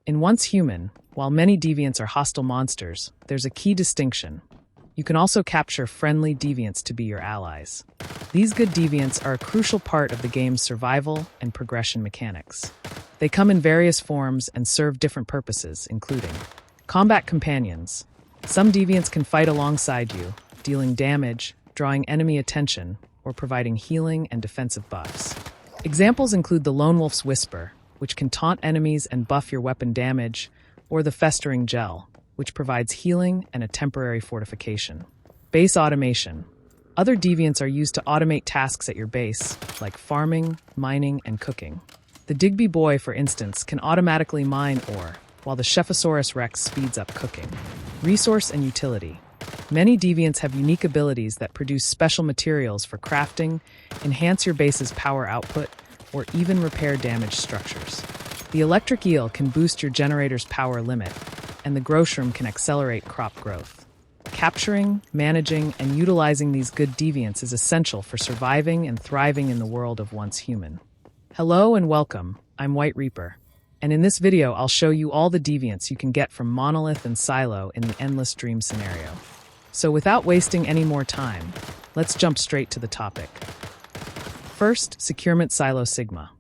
In Once Human, while many deviants are hostile monsters, there's a key distinction. You can also capture friendly deviants to be your allies. These good deviants are a crucial part of the game's survival and progression mechanics. They come in various forms and serve different purposes, including combat companions. Some deviants can fight alongside you, dealing damage, drawing enemy attention, or providing healing and defensive buffs. Examples include the Lone Wolf's Whisper, which can taunt enemies and buff your weapon damage, or the Festering Gel, which provides healing and a temporary fortification. Base automation. Other deviants are used to automate tasks at your base, like farming, mining, and cooking. The Digby Boy, for instance, can automatically mine ore, while the Chephosaurus Rex speeds up cooking. Resource and utility. Many deviants have unique abilities that produce special materials for crafting, enhance your base's power output, or even repair damaged structures. The Electric Eel can boost your generator's power limit, and the Groshroom can accelerate crop growth. Capturing, managing, and utilizing these good deviants is essential for surviving and thriving in the world of Once Human. Hello and welcome, I'm White Reaper, and in this video I'll show you all the deviants you can get from Monolith and Silo in the Endless Dream scenario. So without wasting any more time, let's jump straight to the topic. First, Securement Silo Sigma.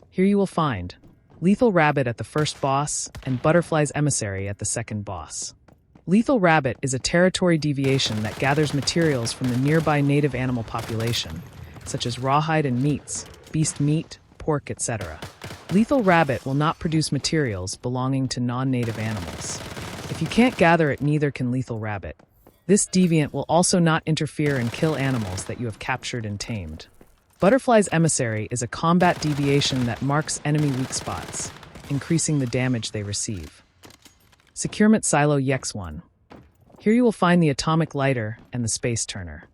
Here you will find Lethal Rabbit at the first boss and Butterfly's Emissary at the second boss. Lethal Rabbit is a territory deviation that gathers materials from the nearby native animal population, such as rawhide and meats, beast meat, pork, etc. Lethal Rabbit will not produce materials belonging to non-native animals. If you can't gather it, neither can Lethal Rabbit. This deviant will also not interfere and kill animals that you have captured and tamed. Butterfly's Emissary is a combat deviation that marks enemy weak spots, increasing the damage they receive. Securement Silo Yex1. Here you will find the Atomic Lighter and the Space Turner.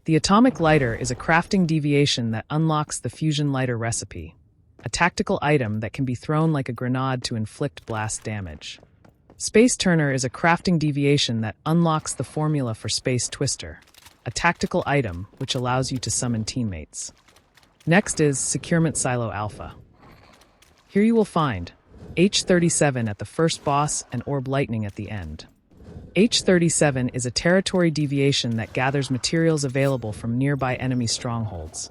The Atomic Lighter is a crafting deviation that unlocks the Fusion Lighter recipe, a tactical item that can be thrown like a grenade to inflict blast damage. Space Turner is a crafting deviation that unlocks the formula for Space Twister, a tactical item which allows you to summon teammates. Next is Securement Silo Alpha. Here you will find H37 at the first boss and Orb Lightning at the end. H37 is a territory deviation that gathers materials available from nearby enemy strongholds,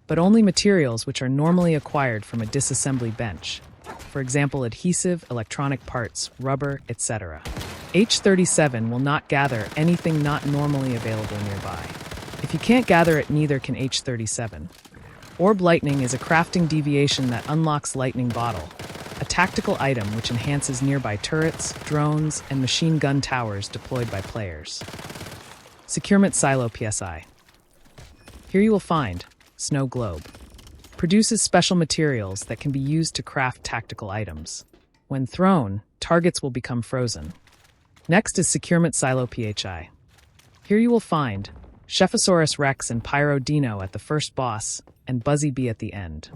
but only materials which are normally acquired from a disassembly bench, for example adhesive, electronic parts, rubber, etc. H37 will not gather anything not normally available nearby. If you can't gather it, neither can H37. Orb Lightning is a crafting deviation that unlocks Lightning Bottle, a tactical item which enhances nearby turrets, drones, and machine gun towers deployed by players. Securement Silo PSI. Here you will find Snow Globe. Produces special materials that can be used to craft tactical items. When thrown, targets will become frozen. Next is Securement Silo PHI. Here you will find Chephosaurus Rex and Pyro Dino at the first boss and Buzzy Bee at the end.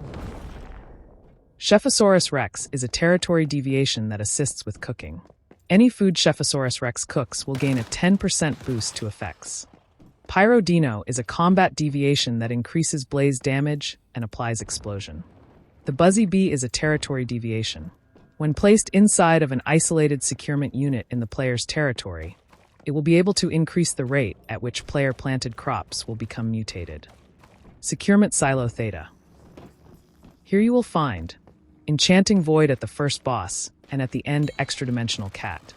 Chephosaurus Rex is a territory deviation that assists with cooking. Any food Chephosaurus Rex cooks will gain a 10% boost to effects. Pyro Dino is a combat deviation that increases blaze damage and applies explosion. The Buzzy Bee is a territory deviation. When placed inside of an isolated securement unit in the player's territory, it will be able to increase the rate at which player-planted crops will become mutated. Securement Silo Theta. Here you will find Enchanting Void at the first boss, and at the end Extra-Dimensional Cat.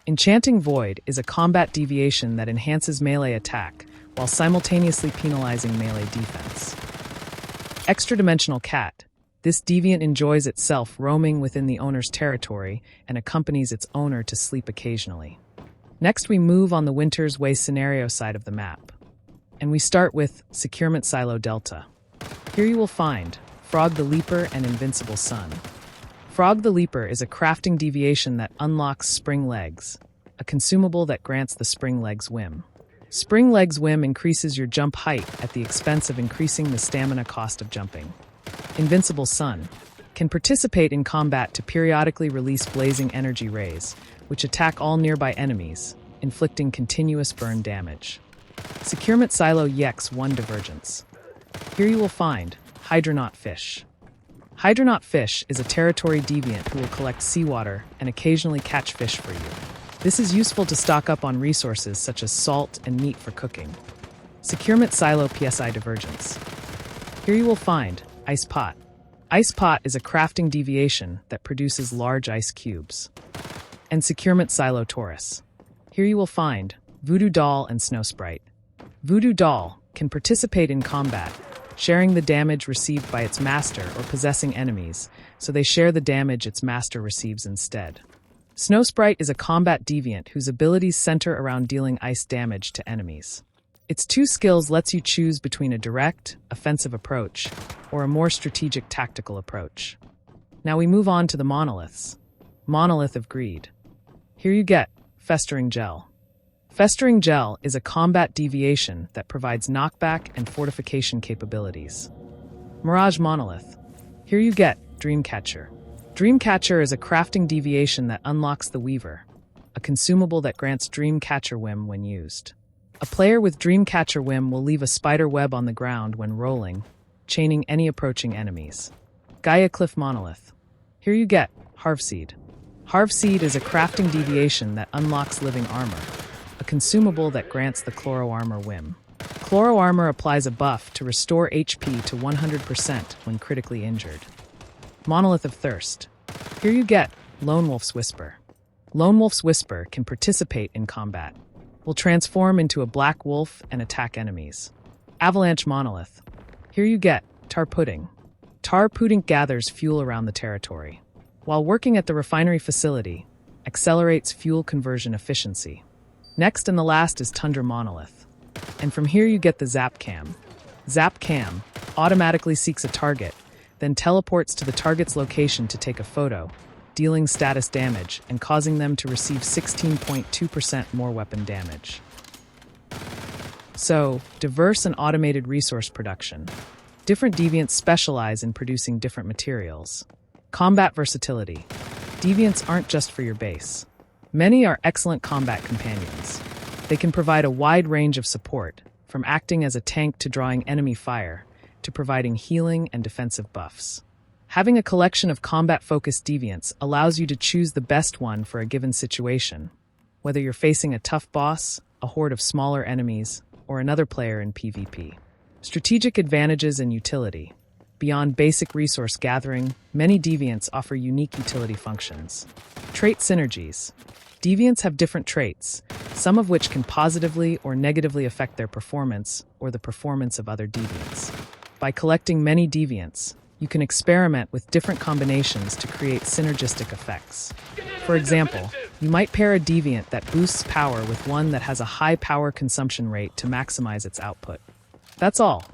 Enchanting Void is a combat deviation that enhances melee attack while simultaneously penalizing melee defense. Extra-Dimensional Cat. This deviant enjoys itself roaming within the owner's territory and accompanies its owner to sleep occasionally. Next, we move on the Winter's Way scenario side of the map, and we start with Securement Silo Delta. Here you will find Frog the Leaper and Invincible Sun. Frog the Leaper is a crafting deviation that unlocks Spring Legs, a consumable that grants the Spring Legs Whim. Spring Legs Whim increases your jump height at the expense of increasing the stamina cost of jumping. Invincible Sun can participate in combat to periodically release blazing energy rays, which attack all nearby enemies, inflicting continuous burn damage. Securement Silo Yex1 Divergence. Here you will find Hydronaut Fish. Hydronaut fish is a territory deviant who will collect seawater and occasionally catch fish for you. This is useful to stock up on resources such as salt and meat for cooking. Securement Silo PSI Divergence. Here you will find Ice Pot. Ice Pot is a crafting deviation that produces large ice cubes. And Securement Silo Taurus. Here you will find Voodoo Doll and Snow Sprite. Voodoo Doll can participate in combat, sharing the damage received by its master or possessing enemies, so they share the damage its master receives instead. Snow Sprite is a combat deviant whose abilities center around dealing ice damage to enemies. Its 2 skills lets you choose between a direct, offensive approach or a more strategic tactical approach. Now we move on to the monoliths. Monolith of Greed. Here you get Festering Gel. Festering Gel is a combat deviation that provides knockback and fortification capabilities. Mirage Monolith. Here you get Dreamcatcher. Dreamcatcher is a crafting deviation that unlocks the Weaver, a consumable that grants Dreamcatcher Whim when used. A player with Dreamcatcher Whim will leave a spider web on the ground when rolling, chaining any approaching enemies. Gaia Cliff Monolith. Here you get Harvseed. Harvseed is a crafting deviation that unlocks living armor, a consumable that grants the Chloro Armor Whim. Chloro Armor applies a buff to restore HP to 100% when critically injured. Monolith of Thirst. Here you get Lone Wolf's Whisper. Lone Wolf's Whisper can participate in combat, will transform into a black wolf and attack enemies. Avalanche Monolith. Here you get Tar Pudding. Tar Pudding gathers fuel around the territory. While working at the refinery facility, accelerates fuel conversion efficiency. Next and the last is Tundra Monolith. And from here you get the Zap Cam. Zap Cam automatically seeks a target, then teleports to the target's location to take a photo, dealing status damage and causing them to receive 16.2% more weapon damage. So, diverse and automated resource production. Different deviants specialize in producing different materials. Combat versatility. Deviants aren't just for your base. Many are excellent combat companions. They can provide a wide range of support, from acting as a tank to drawing enemy fire, to providing healing and defensive buffs. Having a collection of combat-focused deviants allows you to choose the best one for a given situation, whether you're facing a tough boss, a horde of smaller enemies, or another player in PvP. Strategic advantages and utility. Beyond basic resource gathering, many deviants offer unique utility functions. Trait synergies. Deviants have different traits, some of which can positively or negatively affect their performance or the performance of other deviants. By collecting many deviants, you can experiment with different combinations to create synergistic effects. For example, you might pair a deviant that boosts power with one that has a high power consumption rate to maximize its output. That's all.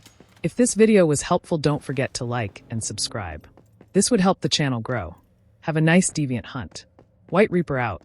If this video was helpful, don't forget to like and subscribe. This would help the channel grow. Have a nice deviant hunt. White Reaper out.